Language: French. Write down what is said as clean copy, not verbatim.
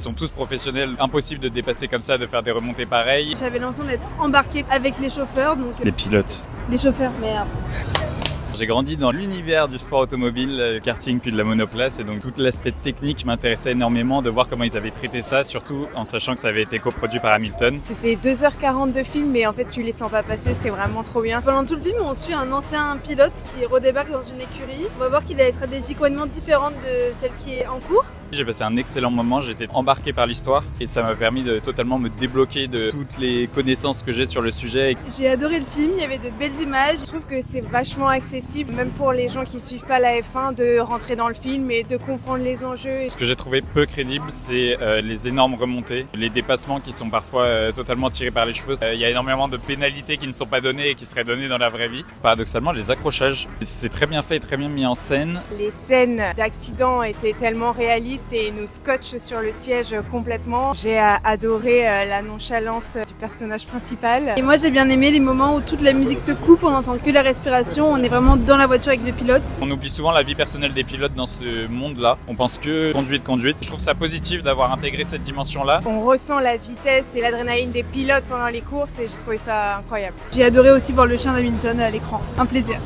sont tous professionnels, impossible de dépasser comme ça, de faire des remontées pareilles. J'avais l'impression d'être embarqué avec les chauffeurs, donc Les pilotes. les chauffeurs, merde. J'ai grandi dans l'univers du sport automobile, karting puis de la monoplace, et donc tout l'aspect technique m'intéressait énormément de voir comment ils avaient traité ça, surtout en sachant que ça avait été coproduit par Hamilton. C'était 2h40 de film, mais en fait tu les sens pas passer, c'était vraiment trop bien. Pendant tout le film, on suit un ancien pilote qui redébarque dans une écurie. On va voir qu'il a des stratégies complètement différentes de celle qui est en cours. J'ai passé un excellent moment, j'étais embarqué par l'histoire et ça m'a permis de totalement me débloquer de toutes les connaissances que j'ai sur le sujet. J'ai adoré le film, il y avait de belles images. Je trouve que c'est vachement accessible, même pour les gens qui suivent pas la F1, de rentrer dans le film et de comprendre les enjeux. Ce que j'ai trouvé peu crédible, c'est les énormes remontées, les dépassements qui sont parfois totalement tirés par les cheveux. Il y a énormément de pénalités qui ne sont pas données et qui seraient données dans la vraie vie. Paradoxalement, les accrochages, c'est très bien fait et très bien mis en scène. Les scènes d'accident étaient tellement réalistes et nous scotchent sur le siège complètement. J'ai adoré la nonchalance du personnage principal. Et moi j'ai bien aimé les moments où toute la musique se coupe, on n'entend que la respiration, on est vraiment dans la voiture avec le pilote. On oublie souvent la vie personnelle des pilotes dans ce monde-là. On pense que conduite. Je trouve ça positif d'avoir intégré cette dimension-là. On ressent la vitesse et l'adrénaline des pilotes pendant les courses et j'ai trouvé ça incroyable. J'ai adoré aussi voir le chien d'Hamilton à l'écran, un plaisir.